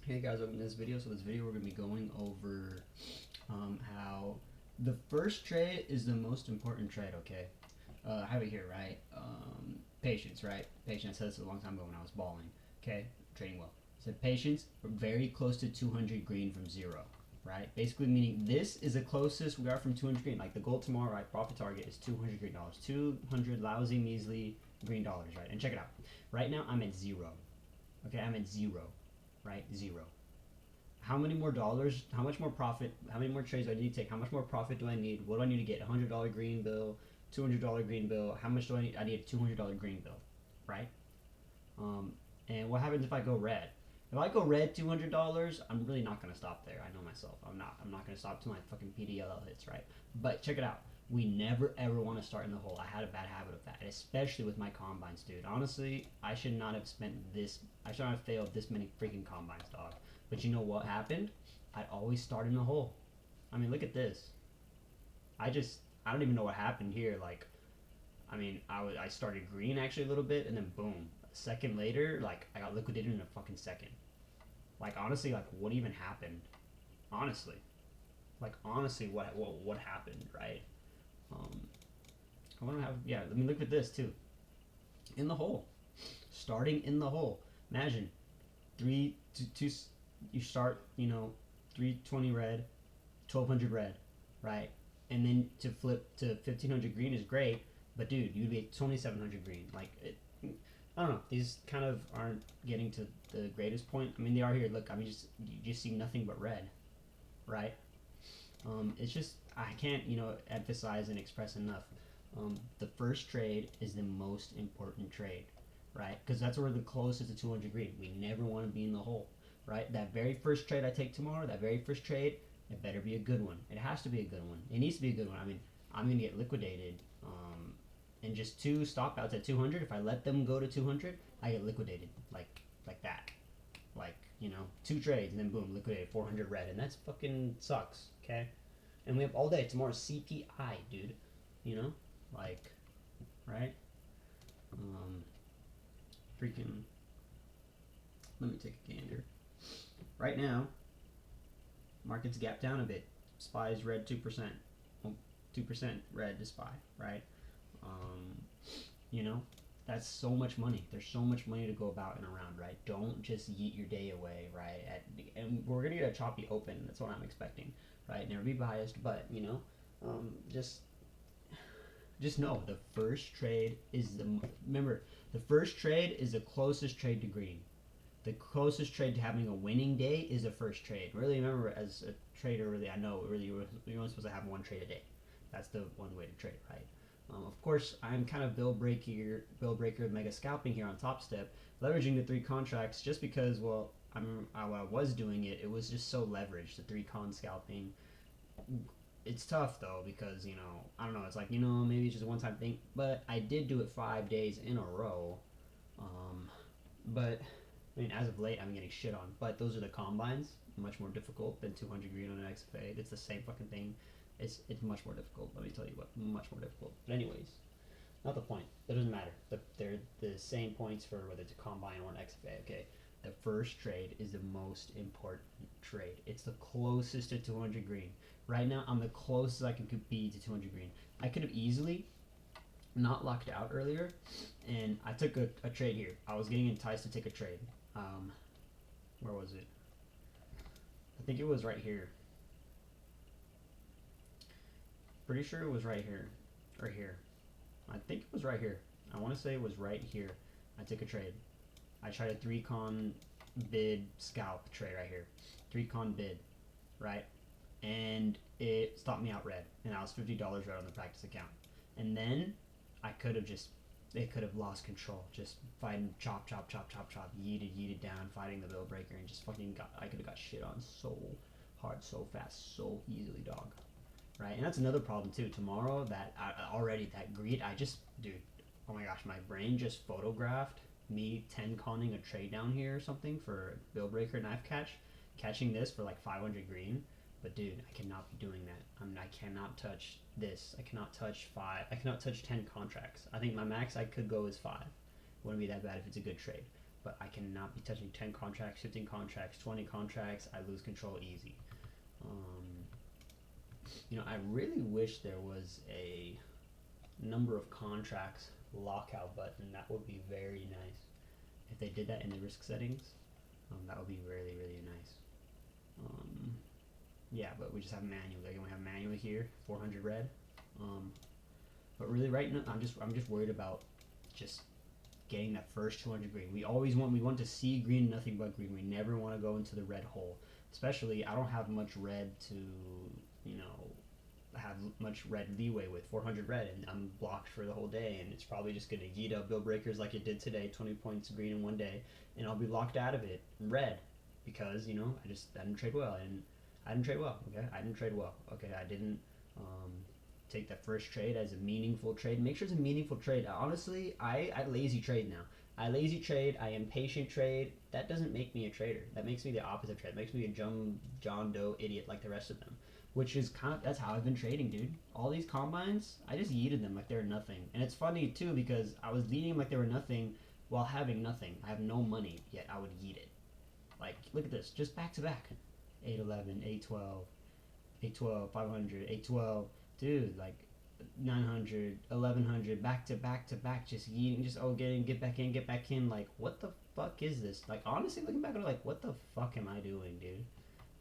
Hey guys, welcome to this video. So this video we're going to be going over how the first trade is the most important trade, okay? I have it here, right? Patience, right? Patience, I said this a long time ago when I was balling, okay? Trading well. I said patience, we're very close to 200 green from zero, right? Basically meaning this is the closest we are from 200 green. Like the goal tomorrow, right? Profit target is 200 green dollars. 200 lousy, measly green dollars, right? And check it out. Right now I'm at zero, okay? I'm at zero, right? Zero. How many more dollars, how much more profit, how many more trades do I need to take, how much more profit do I need, what do I need to get, $100 green bill, $200 green bill, how much do I need a $200 green bill, right? Um, and what happens if I go red? If I go red $200, I'm really not gonna stop there. I know myself. I'm not gonna stop till my fucking PDLL hits, right? But check it out. We never ever want to start in the hole. I had a bad habit of that, especially with my combines, dude. Honestly, I should not have spent this. I should not have failed this many freaking combines, dog. But you know what happened? I always start in the hole. I mean, look at this. I don't even know what happened here. Like, I mean, I started green actually a little bit, and then boom, a second later, like I got liquidated in a fucking second. Like honestly, like what even happened? Honestly, like honestly, what happened, right? Um, I want to have yeah. I mean, look at this too. In the hole, starting in the hole. Imagine three two. You start, 320 red, 1200 red, right? And then to flip to 1500 green is great, but dude, you'd be at 2700 green. Like it, I don't know. These kind of aren't getting to the greatest point. I mean, they are here. Look, I mean, you just see nothing but red, right? It's just I can't emphasize and express enough. The first trade is the most important trade, right? Because that's where the closest to 200 green. We never want to be in the hole, right? That very first trade I take tomorrow, that very first trade, it better be a good one. It has to be a good one. It needs to be a good one. I mean, I'm gonna get liquidated. And just two stop outs at 200. If I let them go to 200, I get liquidated like that. Like two trades and then boom, liquidated 400 red, and that's fucking sucks. Okay, and we have all day tomorrow's CPI, dude. You know, like right? Um, freaking. Let me take a gander. Right now, market's gap down a bit. SPY's red 2%. Well, 2% red to SPY, right? Um, you know, that's so much money. There's so much money to go about and around, right? Don't just yeet your day away, right? And we're gonna get a choppy open. That's what I'm expecting, right? Never be biased, but um, just just know the first trade is the remember the first trade is the closest trade to green. The closest trade to having a winning day is the first trade. Really, remember as a trader, really, I know really you're only supposed to have one trade a day. That's the one way to trade, right? Of course, I'm kind of bill breaker, mega scalping here on Top Step, leveraging the three contracts just because, well, I was doing it. It was just so leveraged. The three con scalping. It's tough though because I don't know. It's like maybe it's just a one time thing, but I did do it 5 days in a row. Um, but I mean, as of late, I'm getting shit on. But those are the combines, much more difficult than 200 green on an XFA. It's the same fucking thing. It's much more difficult. Let me tell you what, much more difficult. But anyways, not the point. That doesn't matter. They're the same points for whether it's a combine or an XFA. Okay, the first trade is the most important trade. It's the closest to 200 green. Right now, I'm the closest I can be to 200 green. I could have easily not locked out earlier, and I took a trade here. I was getting enticed to take a trade. Um, where was it? I think it was right here. Pretty sure it was right here. Or here. I think it was right here. I want to say it was right here. I took a trade. I tried a 3-con bid scalp trade right here. 3-con bid, right? And it stopped me out red. And I was $50 red on the practice account. And then I could have just they could have lost control. Just fighting chop, chop, chop, chop, chop, yeeted down, fighting the bill breaker, and just fucking I could have got shit on so hard, so fast, so easily, dog. Right? And that's another problem too. Tomorrow, that already that greed, dude, oh my gosh, my brain just photographed me 10 conning a trade down here or something for bill breaker knife catching this for like 500 green. But dude, I cannot be doing that. I cannot touch this. I cannot touch five. I cannot touch 10 contracts. I think my max I could go is five. It wouldn't be that bad if it's a good trade. but I cannot be touching 10 contracts, 15 contracts, 20 contracts. I lose control easy. Um, I really wish there was a number of contracts lockout button. That would be very nice. If they did that in the risk settings, that would be really, really nice. Yeah, but we just have manual. Again, we have manual here, 400 red. But really, right now, I'm just worried about just getting that first 200 green. We want to see green, nothing but green. We never want to go into the red hole. Especially, I don't have much red to, have much red leeway with 400 red, and I'm blocked for the whole day, and it's probably just gonna eat up bill breakers like it did today, 20 points green in one day, and I'll be locked out of it red because I didn't trade well, and I didn't trade well. Okay, I didn't trade well. Okay, I didn't um, take that first trade as a meaningful trade. Make sure it's a meaningful trade. Honestly, I lazy trade now. I lazy trade. I impatient trade. That doesn't make me a trader. That makes me the opposite trade. It makes me a John Doe idiot like the rest of them. Which is that's how I've been trading, dude. All these combines, I just yeeted them like they were nothing. And it's funny too because I was leading them like they were nothing while having nothing. I have no money, yet I would yeet it. Like, look at this, just back to back. 811, 812, 812, 500, 812. Dude, like 900, 1100, back to back to back, just yeeting, just get back in. Like, what the fuck is this? Like, honestly, looking back, I'm like, what the fuck am I doing, dude?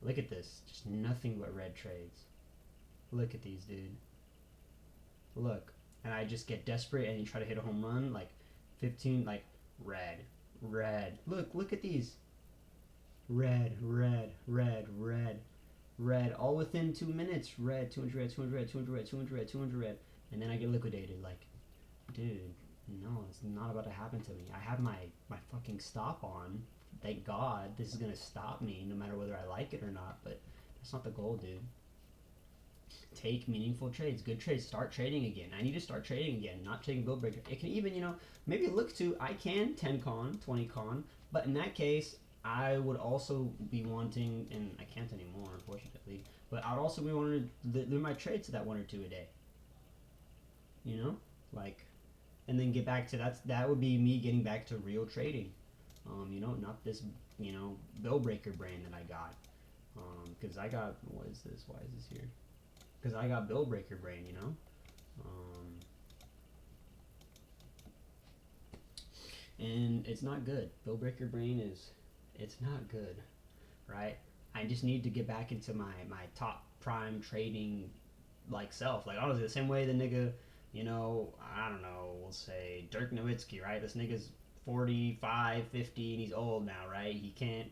Look at this. Just nothing but red trades. Look at these, dude. Look. And I just get desperate and you try to hit a home run. Like 15, like red. Red. Look at these. Red, red, red, red, red. All within 2 minutes. Red, 200 red, 200 red, 200 red, 200 red, 200 red. And then I get liquidated. Like, dude, no, it's not about to happen to me. I have my fucking stop on. Thank God this is gonna stop me no matter whether I like it or not, but that's not the goal, dude. Take meaningful trades, good trades, start trading again. I need to start trading again, not taking bill breaker. It can even, maybe look to, I can 10 con, 20 con, but in that case, I would also be wanting, and I can't anymore, unfortunately, but I'd also be wanting to limit my trades to that 1 or 2 a day. Like, and then get back to that would be me getting back to real trading. Not this, bill breaker brain that I got. Because I got, what is this? Why is this here? Because I got bill breaker brain, and it's not good. Bill breaker brain it's not good, right? I just need to get back into my top prime trading like self. Like honestly, the same way the nigga, I don't know, we'll say Dirk Nowitzki, right? This nigga's 45, 50, and he's old now, right?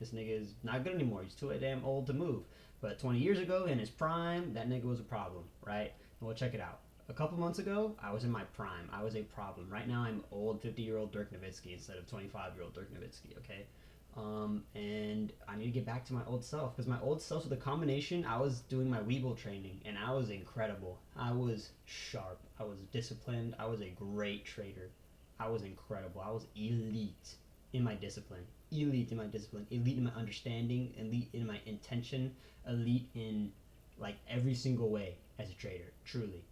This nigga is not good anymore. He's too damn old to move. But 20 years ago, in his prime, that nigga was a problem, right? Well, check it out. A couple months ago, I was in my prime. I was a problem. Right now, I'm old 50-year-old Dirk Nowitzki instead of 25-year-old Dirk Nowitzki, okay? And I need to get back to my old self because my old self with a combination, I was doing my Weeble training and I was incredible. I was sharp. I was disciplined. I was a great trader. I was incredible. I was elite in my discipline. Elite in my discipline. Elite in my understanding. Elite in my intention. Elite in like every single way as a trader. Truly.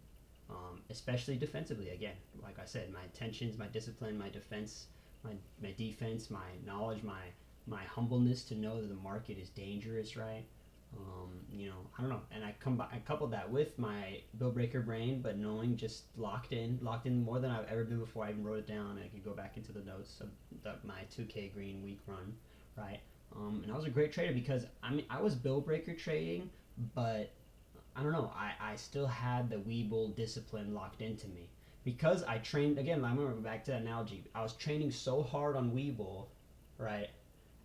Especially defensively. Again, like I said, my intentions, my discipline, my defense, my defense, my knowledge, my humbleness to know that the market is dangerous, right? I don't know, and I coupled that with my bill breaker brain, but knowing just locked in more than I've ever been before. I even wrote it down, and I could go back into the notes of my 2K green week run, right? And I was a great trader because I was bill breaker trading, but I don't know, I still had the Weeble discipline locked into me because I trained again. I remember back to that analogy. I was training so hard on Weeble, right?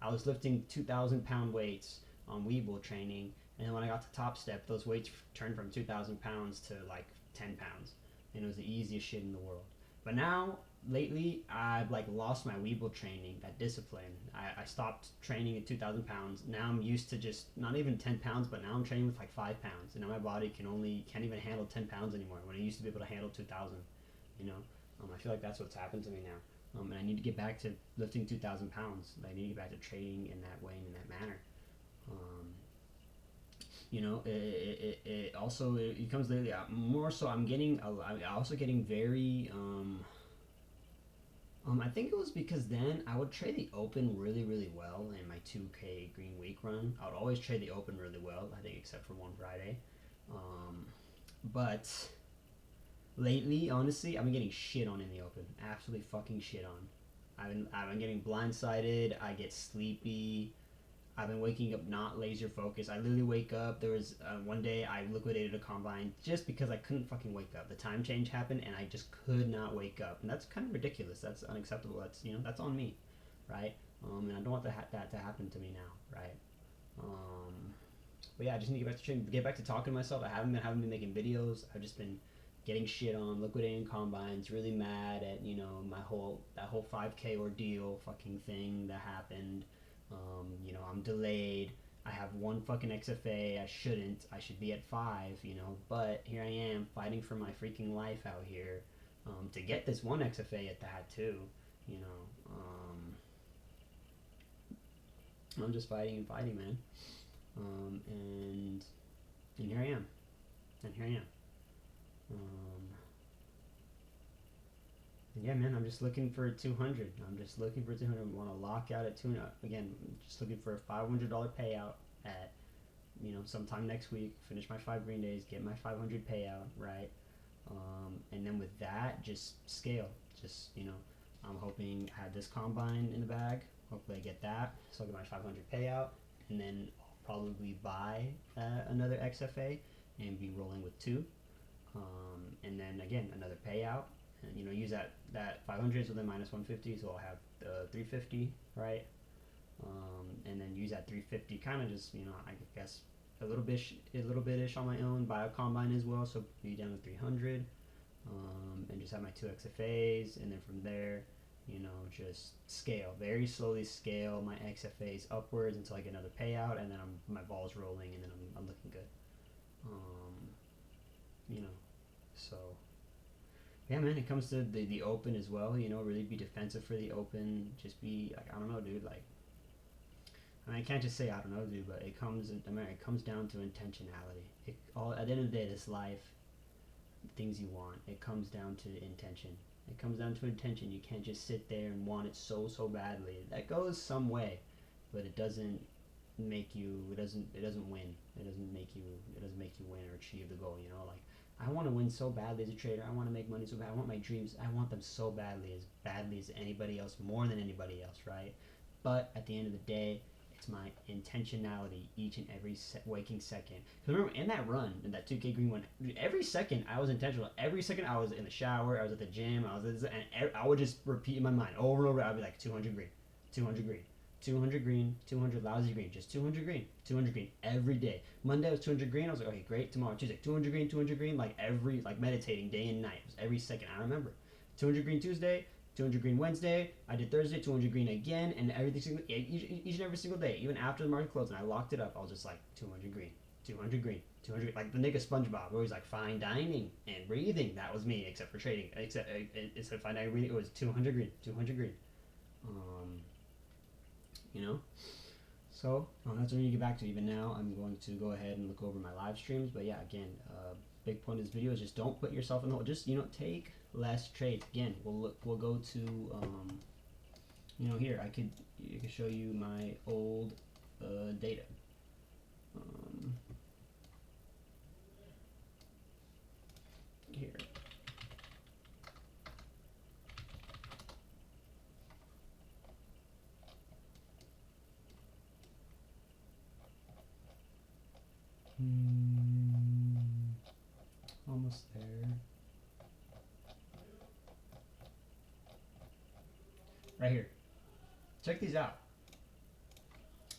I was lifting 2,000-pound weights on Weeble training, and then when I got to Top Step, those weights turned from 2,000 pounds to like 10 pounds, and it was the easiest shit in the world. But now, lately, I've like lost my Weeble training, that discipline. I stopped training at 2,000 pounds. Now I'm used to just not even 10 pounds, but now I'm training with like 5 pounds, and now my body can't even handle 10 pounds anymore. When I used to be able to handle 2,000, I feel like that's what's happened to me now. And I need to get back to lifting 2,000 pounds. I need to get back to trading in that way and in that manner. It also it becomes more so. I'm also getting very I think it was because then I would trade the open really, really well in my 2K Green Week run. I would always trade the open really well, I think, except for one Friday. But lately, honestly, I've been getting shit on in the open. Absolutely fucking shit on. I've been getting blindsided. I get sleepy. I've been waking up not laser focused. I literally wake up. There was one day I liquidated a combine just because I couldn't fucking wake up. The time change happened and I just could not wake up, and that's kind of ridiculous. That's unacceptable. That's on me, right? And I don't want that to happen to me now, right? Um, but yeah, I just need to get back to talking to myself. I haven't been making videos. I've just been getting shit on, liquidating combines, really mad at that whole 5K ordeal fucking thing that happened. I'm delayed. I have one fucking XFA. I shouldn't. I should be at five. But here I am fighting for my freaking life out here to get this one XFA at that too. You know, I'm just fighting and fighting, man. And here I am. And here I am. Yeah, man, I'm just looking for 200. I'm just looking for 200. I want to lock out at 200. Again, just looking for a $500 payout at, sometime next week. Finish my 5 green days, get my 500 payout, right? And then with that, just scale. I'm hoping I have this combine in the bag. Hopefully I get that. So I'll get my 500 payout. And then I'll probably buy another XFA and be rolling with two. And then again, another payout. And, use that 500 with a minus 150, so I'll have the 350, right? And then use that 350, kind of just, I guess a little bit-ish on my own, buy a combine as well, so be down to 300, and just have my two XFAs, and then from there, just scale, very slowly scale my XFAs upwards until I get another payout, and then my ball's rolling, and then I'm looking good. So yeah, man, it comes to the open as well, really be defensive for the open. Just be like, I don't know, dude, like, I can't just say I don't know, dude, but it comes down to intentionality. At the end of the day, this life, things you want, it comes down to intention. It comes down to intention. You can't just sit there and want it so badly. That goes some way, but it doesn't make you. It doesn't win. It doesn't make you win or achieve the goal. Like, I want to win so badly as a trader. I want to make money so bad. I want my dreams. I want them so badly as anybody else, more than anybody else, right? But at the end of the day, it's my intentionality each and every waking second. Because remember, in that run, in that 2K Green one, every second I was intentional. Every second I was in the shower, I was at the gym, and I would just repeat in my mind over and over. I'd be like 200 green, 200 green, 200 green, 200 lousy green, just 200 green, 200 green every day. Monday was 200 green. I was like, okay, great. Tomorrow, Tuesday, 200 green, like meditating day and night. It was every second. I remember 200 green Tuesday, 200 green Wednesday. I did Thursday, 200 green again, and each and every single day, even after the market closed, and I locked it up. I was just like 200 green, 200 green, 200, like the nigga SpongeBob, where he's like fine dining and breathing. That was me, except for trading. Except fine dining, breathing. It was 200 green, 200 green. So that's what we need to get back to. Even now, I'm going to go ahead and look over my live streams. But yeah, again, big point of this video is just don't put yourself in the hole. Just take less trades. Again, we'll go to here. I could show you my old data. Here. Almost there. Right here. Check these out.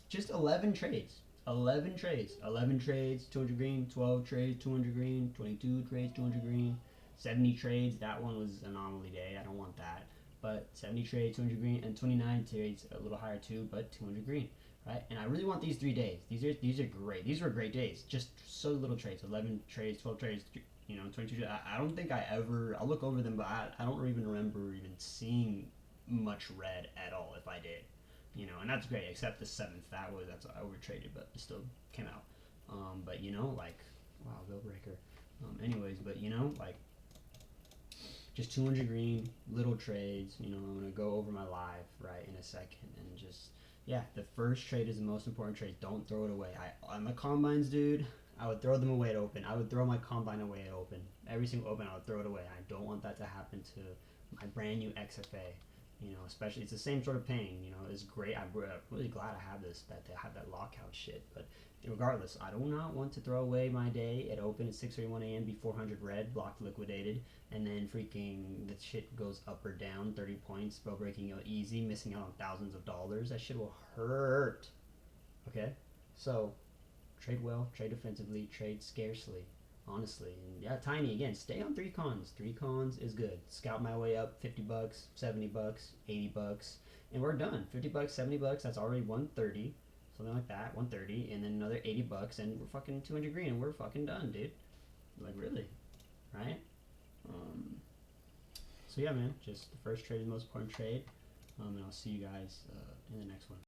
Just 11 trades. 11 trades. 11 trades, 200 green. 12 trades, 200 green. 22 trades, 200 green. 70 trades. That one was an anomaly day. I don't want that. But 70 trades, 200 green, and 29 trades, a little higher too, but 200 green. Right? And I really want these 3 days. These are great. These were great days. Just so little trades. 11 trades, 12 trades, 22. I don't think I'll look over them, but I don't even remember even seeing much red at all if I did. And that's great, except the 7th. That's overtraded, but it still came out. But wow, bill breaker. Anyways, but just 200 green, little trades. You know, I'm gonna go over my live right in a second, and just yeah, the first trade is the most important trade. Don't throw it away. On my combines, dude, I would throw them away at open. I would throw my combine away at open. Every single open, I would throw it away. I don't want that to happen to my brand new XFA. You know, especially it's the same sort of pain. You know, it's great. I'm really glad I have this, that they have that lockout shit. But regardless, I do not want to throw away my day at open at 6:31 a.m. be 400 red, blocked, liquidated, and then freaking the shit goes up or down 30 points, spell breaking out easy, missing out on thousands of dollars. That shit will hurt. Okay, so trade well, trade defensively, trade scarcely. Honestly, and yeah, Tiny again. Stay on 3 cons. 3 cons is good. Scout my way up. $50, $70, $80, and we're done. $50, $70. That's already 130, something like that. 130, and then another $80, and we're fucking 200 green, and we're fucking done, dude. Like really, right? Um, so yeah, man. Just the first trade is the most important trade. And I'll see you guys in the next one.